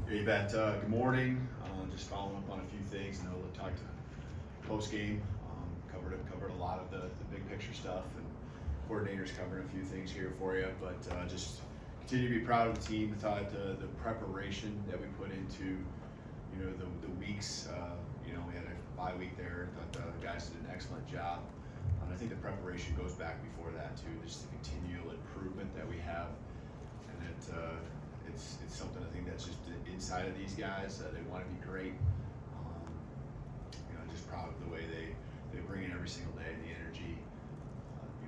Hey, Bet. Good morning. Just following up on a few things. I know we talked post game, covered a lot of the big picture stuff, and coordinators covered a few things here for you. But just continue to be proud of the team. I thought the preparation that we put into the weeks. We had a bye week there. I thought the guys did an excellent job. And I think the preparation goes back before that too. Just the continual improvement that we have, and it's something I think that's just inside of these guys. They want to be great. Just proud of the way they bring in every single day, the energy.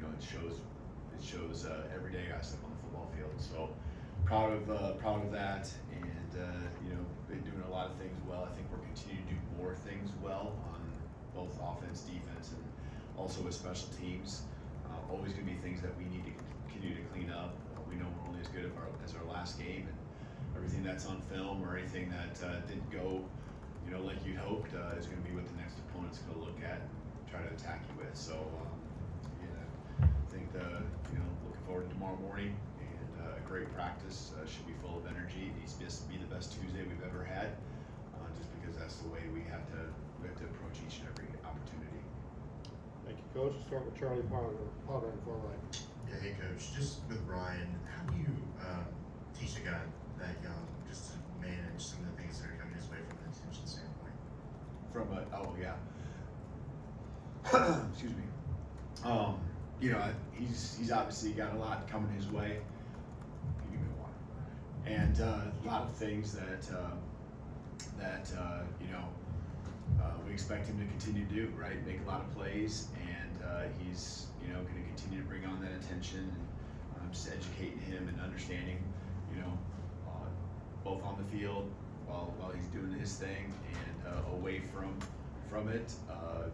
It shows every day I step on the football field. So proud of that, and been doing a lot of things well. I think we're continuing to do more things well on both offense, defense, and also with special teams. Always going to be things that we need to continue to clean up. We know we're only as good as our last game, and everything that's on film or anything that didn't go, like you'd hoped, is going to be what the next opponent's going to look at and try to attack you with. So, I think looking forward to tomorrow morning, and a great practice. Should be full of energy. It needs to be the best Tuesday we've ever had, just because that's the way we have to approach each and every opportunity. Thank you, Coach. We'll start with Charlie Potter and far right. Yeah, hey Coach, just with Ryan, how do you teach a guy that young just to manage some of the things that are coming his way from an attention standpoint? Excuse me. He's obviously got a lot coming his way. You give me water. And a lot of things that we expect him to continue to do, right? Make a lot of plays, and he's going to continue to bring on that attention, and just educating him and understanding, both on the field while he's doing his thing and away from it.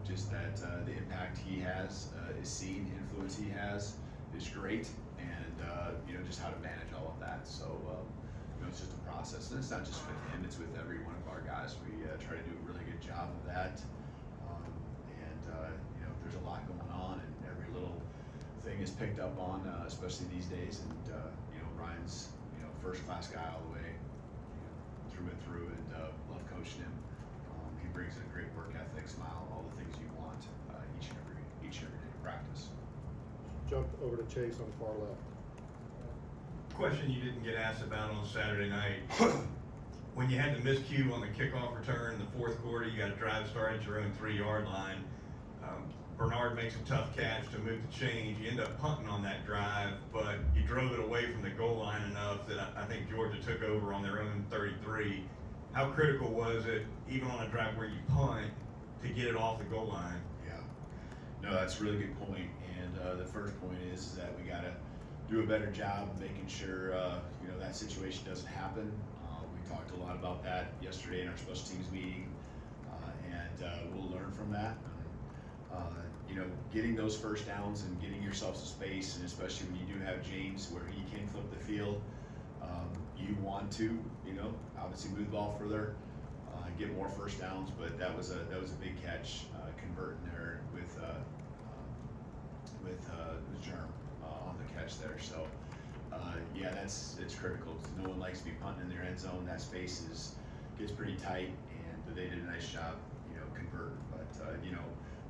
Just that the impact he has is seen, influence he has is great, and just how to manage all of that. So it's just a process, and it's not just with him; it's with every one of our guys. We try to do a really good job of that. There's a lot going on, and every little thing is picked up on, especially these days. And Ryan's first-class guy all the way through and through, and love coaching him. He brings in a great work ethic, smile, all the things you want each and every day of practice. Jump over to Chase on the far left. Question you didn't get asked about on Saturday night. When you had the miscue on the kickoff return in the fourth quarter, you got a drive start at your own 3-yard line. Bernard makes a tough catch to move the change. You end up punting on that drive, but you drove it away from the goal line enough that I think Georgia took over on their own 33. How critical was it, even on a drive where you punt, to get it off the goal line? Yeah, no, that's a really good point. And the first point is that we got to do a better job of making sure that situation doesn't happen. We talked a lot about that yesterday in our special teams meeting, and we'll learn from that. Getting those first downs and getting yourself some space, and especially when you do have James where he can flip the field, you want to, obviously move the ball further, get more first downs. But that was a big catch, converting there with Germ on the catch there. So it's critical. No one likes to be punting in their end zone. That space gets pretty tight, and they did a nice job, converting. But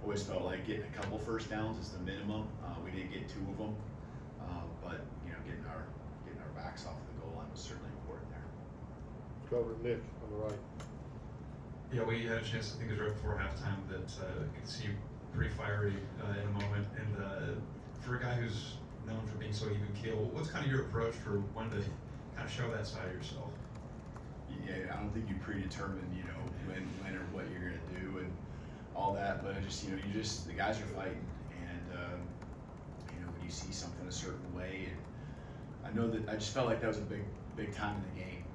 always felt like getting a couple first downs is the minimum. We didn't get 2 of them, but getting our backs off of the goal line was certainly important there. Let's go over to Nick on the right. Yeah, we had a chance, I think it was right before halftime, that you could see you pretty fiery in a moment. And for a guy who's known for being so even keel, what's kind of your approach for when to kind of show that side of yourself? Yeah, I don't think you predetermine, when or what you're going to do and all that, but the guys are fighting, and when you see something a certain way, and I know that I just felt like that was a big time in the game.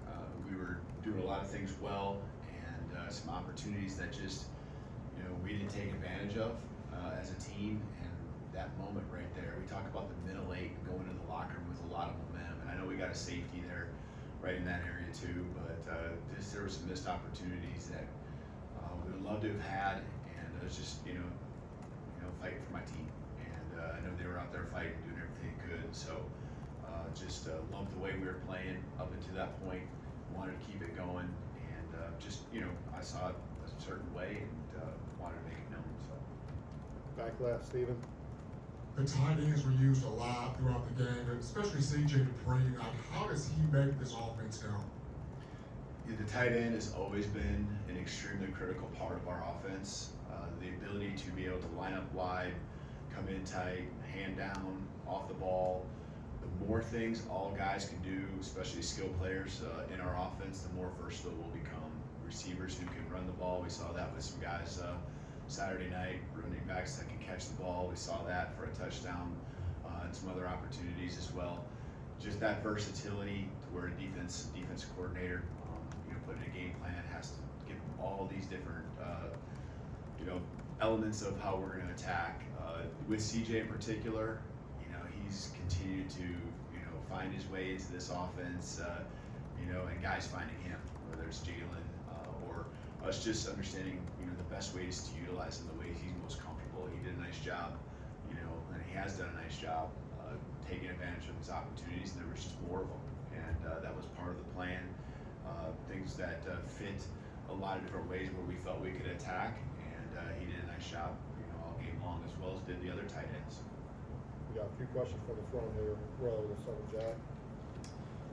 We were doing a lot of things well, and some opportunities that just we didn't take advantage of as a team. And that moment right there, we talk about the middle 8 going into the locker room with a lot of momentum, and I know we got a safety there right in that area too, but there were some missed opportunities that we would love to have had, and it was just fighting for my team, and I know they were out there fighting, doing everything they could. So just loved the way we were playing up until that point. Wanted to keep it going. just, I saw it a certain way and wanted to make it known, so. Back left, Steven. The tight ends were used a lot throughout the game, and especially CJ Dupree. Like, how does he make this offense count? Yeah, the tight end has always been an extremely critical part of our offense. The ability to be able to line up wide, come in tight, hand down, off the ball. The more things all guys can do, especially skilled players in our offense, the more versatile we'll become. Receivers who can run the ball. We saw that with some guys Saturday night, running backs that can catch the ball. We saw that for a touchdown and some other opportunities as well. Just that versatility to where a defensive coordinator, putting a game plan has to give all these different, elements of how we're going to attack. With CJ in particular, he's continued to, find his way into this offense, and guys finding him, whether it's Jalen or us just understanding, the best ways to utilize him the way he's most comfortable. He did a nice job, and he has done a nice job taking advantage of his opportunities. There was just more of them, and that was part of the plan. Things that fit a lot of different ways where we felt we could attack, and he did a nice job, all game long, as well as did the other tight ends. We got a few questions from the front here. Row, we'll start with Jack.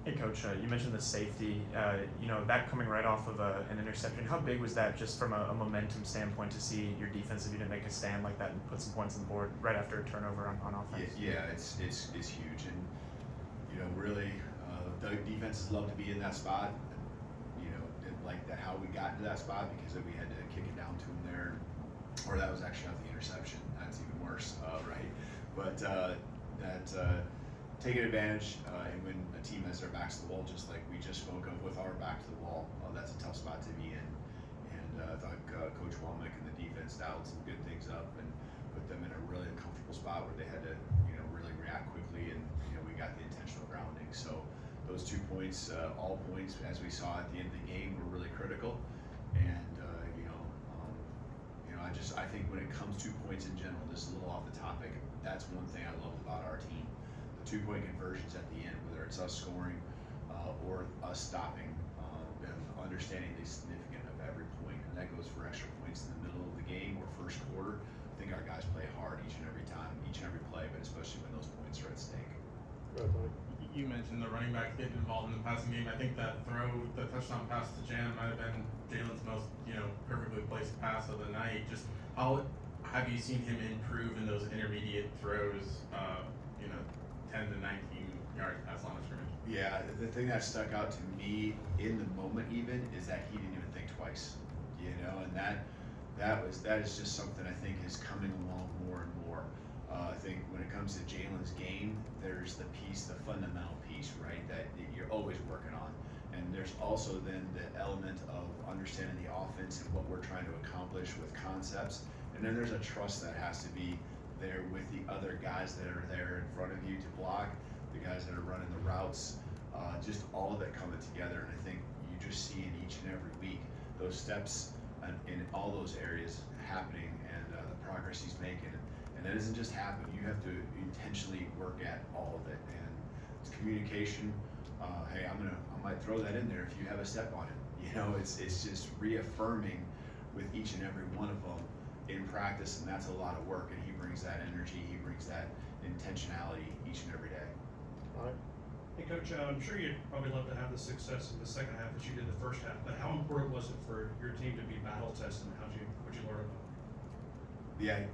Hey, Coach, you mentioned the safety, that coming right off of an interception. How big was that just from a momentum standpoint to see your defense, if you didn't make a stand like that and put some points on the board right after a turnover on offense? Yeah, it's huge. And, really, the defenses love to be in that spot. Didn't like that how we got into that spot because we had to kick it down to him there. Or that was actually not the interception. That's even worse, right? But taking advantage, and when a team has their backs to the wall, just like we just spoke of with our back to the wall, that's a tough spot to be in. And I thought Coach Womack and the defense dialed some good things up and put them in a really comfortable spot where they had to, really react quickly, and we got the intentional grounding. So those 2 points, all points, as we saw at the end of the game, were really critical. And I think when it comes to points in general, this is a little off the topic. That's one thing I love about our team. The 2-point conversions at the end, whether it's us scoring or us stopping, and understanding the significance of every point. And that goes for extra points in the middle of the game or first quarter. I think our guys play hard each and every time, each and every play, but especially when those points are at stake. Go ahead, Mike. You mentioned the running backs getting involved in the passing game. I think that throw, the touchdown pass to Jan might have been Jalen's most, perfectly placed pass of the night. Just how have you seen him improve in those intermediate throws, 10 to 19 yards past line of scrimmage? Yeah, the thing that stuck out to me in the moment even is that he didn't even think twice, and that is just something I think is coming along more and more. I think when it comes to Jalen's game, there's the fundamental piece, right, that you're always working on. And there's also then the element of understanding the offense and what we're trying to accomplish with concepts. And then there's a trust that has to be there with the other guys that are there in front of you to block, the guys that are running the routes, just all of it coming together. And I think you just see in each and every week those steps in all those areas happening, and the progress he's making. And that doesn't just happen. You have to intentionally work at all of it. And it's communication. Hey, I might throw that in there if you have a step on it. It's just reaffirming with each and every one of them in practice, and that's a lot of work. And he brings that energy, he brings that intentionality each and every day. All right. Hey, Coach, I'm sure you'd probably love to have the success in the second half that you did the first half, but how important was it for your team to be battle tested, and what'd you learn about it? Yeah,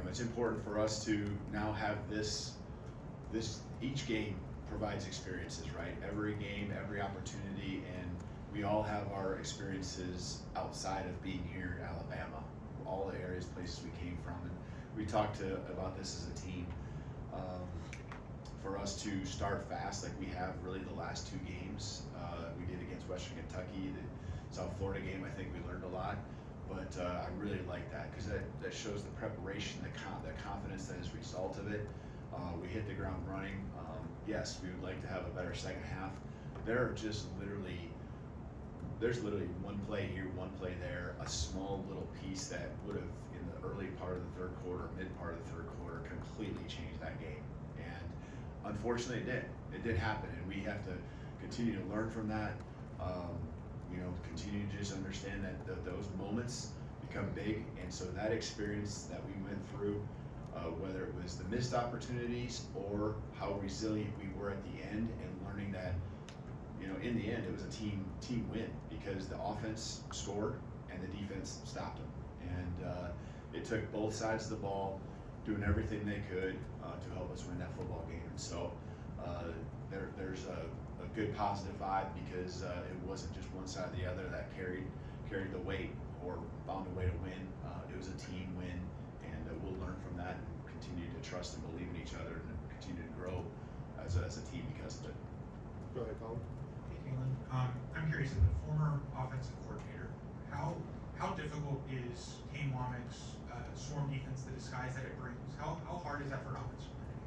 it's important for us to now have this each game provides experiences, right? Every game, every opportunity, and we all have our experiences outside of being here in Alabama, all the areas, places we came from. And we talked about this as a team. For us to start fast like we have really the last 2 games, we did against Western Kentucky, the South Florida game, I think we learned a lot. But I really like that because that shows the preparation, the confidence that is a result of it. We hit the ground running. Yes, we would like to have a better second half. There's literally one play here, one play there, a small little piece that would have, in the early part of the third quarter, mid part of the third quarter, completely changed that game. And unfortunately, it did. It did happen, and we have to continue to learn from that. continue to just understand that those moments become big, and so that experience that we went through, whether it was the missed opportunities or how resilient we were at the end, and learning that, you know, in the end it was a team win because the offense scored and the defense stopped them, and it took both sides of the ball doing everything they could to help us win that football game. And so there's a good positive vibe because it wasn't just one side or the other that carried the weight or found a way to win. It was a team win, and we'll learn from that and continue to trust and believe in each other and continue to grow as a team because of it. Go ahead, Colin. Hey, Kalen. I'm curious, as a former offensive coordinator, how difficult is Kane Womack's swarm defense, the disguise that it brings? How hard is that for an offensive coordinator?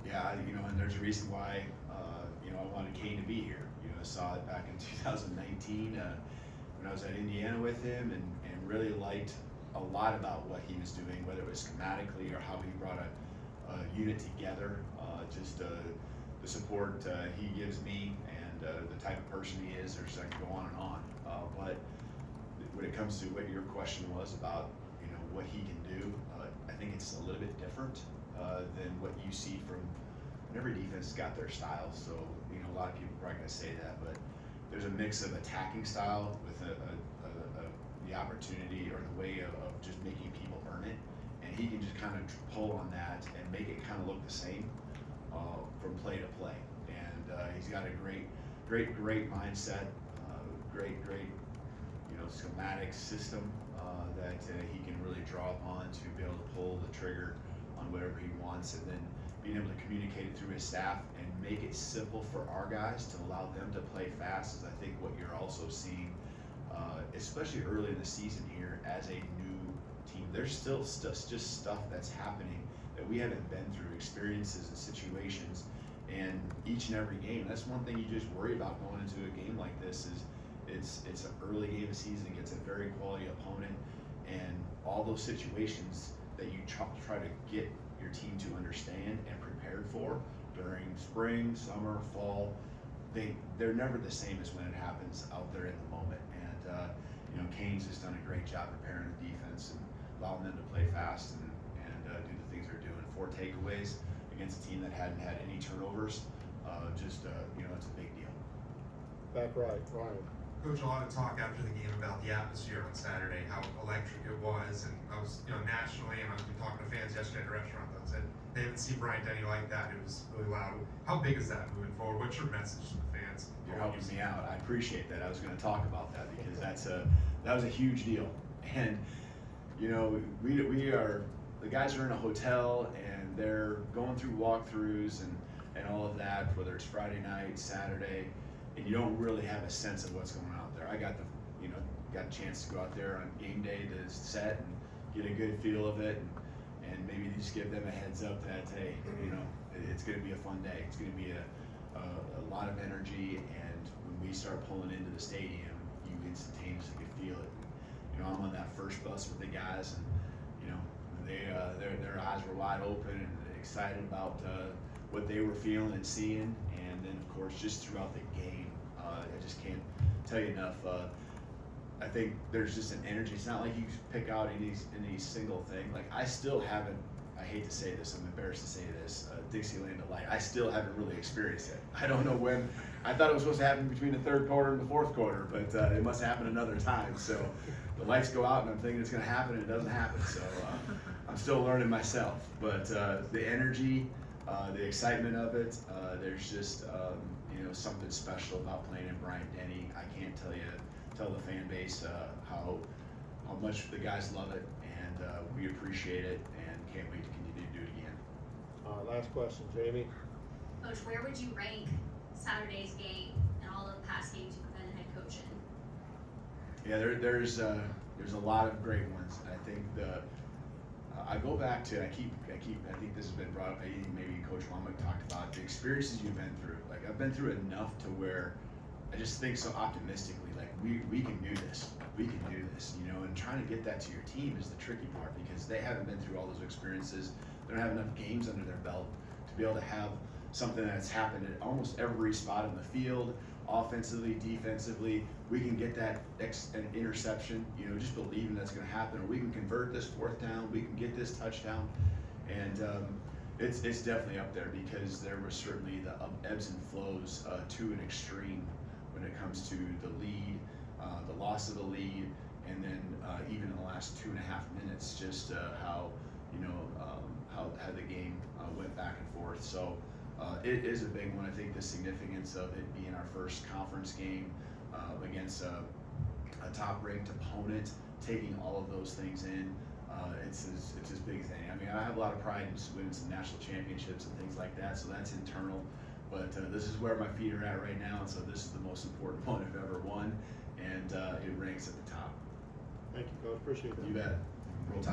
Yeah, you know, and there's a reason why, you know, I wanted Kane to be here. You know, I saw it back in 2019 when I was at Indiana with him, and really liked a lot about what he was doing, whether it was schematically or how he brought a unit together, just the support he gives me, and the type of person he is. There's I can go on and on, but when it comes to what your question was about, you know, what he can do, I think it's a little bit different than what you see from. And every defense has got their style, so you know a lot of people are probably going to say that, but there's a mix of attacking style with the opportunity or the way of just making people earn it, and he can just kind of pull on that and make it kind of look the same from play to play. And he's got a great mindset, great you know schematic system that he can really draw upon to be able to pull the trigger on whatever he wants, and then being able to communicate it through his staff and make it simple for our guys to allow them to play fast is I think what you're also seeing, especially early in the season here as a new team. There's still just stuff that's happening that we haven't been through, experiences and situations, and each and every game. That's one thing you just worry about going into a game like this is it's an early game of season against a very quality opponent, and all those situations that you try to get your team to understand and prepared for during spring, summer, fall, they're never the same as when it happens out there in the moment. And you know, Kane's just done a great job preparing the defense and allowing them to play fast and do the things they're doing. 4 takeaways against a team that hadn't had any turnovers. You know, it's a big deal. Back right, Ryan. Coach, a lot of talk after the game about the atmosphere on Saturday, how electric it was, and I was, you know, nationally, and I was talking to fans yesterday at a restaurant that said they haven't seen Bryant Denny like that. It was really loud. How big is that moving forward? What's your message to the fans? You're helping me out. I appreciate that. I was going to talk about that because that was a huge deal. And you know, we are the guys are in a hotel and they're going through walkthroughs and all of that, whether it's Friday night, Saturday, and you don't really have a sense of what's going on out there. I got a chance to go out there on game day to set and get a good feel of it, and maybe just give them a heads up that hey, you know, it's going to be a fun day. It's going to be a lot of energy, and when we start pulling into the stadium, you instantaneously can feel it. You know, I'm on that first bus with the guys, and you know, their eyes were wide open and excited about what they were feeling and seeing, and then of course just throughout the game, I just can't tell you enough. I think there's just an energy. It's not like you pick out any single thing. Like I still haven't. I hate to say this. I'm embarrassed to say this. Dixieland Delight. I still haven't really experienced it. I don't know when. I thought it was supposed to happen between the third quarter and the fourth quarter, but it must happen another time. So the lights go out, and I'm thinking it's going to happen, and it doesn't happen. So I'm still learning myself. But the energy, the excitement of it, there's just you know, something special about playing in Bryant Denny. I can't tell the fan base how much the guys love it, and we appreciate it, and can't wait to continue to do it again. Last question, Jamie. Coach, where would you rank Saturday's game and all the past games you've been head coach in? Yeah, there's a lot of great ones. I think I go back to I think this has been brought up. Maybe Coach Womack talked about the experiences you've been through. Like I've been through enough to where I just think so optimistically. Like we can do this. We can do this. You know, and trying to get that to your team is the tricky part because they haven't been through all those experiences. They don't have enough games under their belt to be able to have something that's happened at almost every spot in the field, offensively, defensively, we can get that an interception, you know, just believing that's going to happen, or we can convert this 4th down, we can get this touchdown. And it's definitely up there, because there was certainly the ebbs and flows to an extreme when it comes to the lead, the loss of the lead, and then even in the last 2.5 minutes, just how, you know, how the game went back and forth. So it is a big one. I think the significance of it being our first conference game against a top-ranked opponent, taking all of those things in, it's his big thing. I mean, I have a lot of pride in just winning some national championships and things like that, so that's internal. But this is where my feet are at right now, and so this is the most important one I've ever won, and it ranks at the top. Thank you, Coach. Appreciate that. You bet.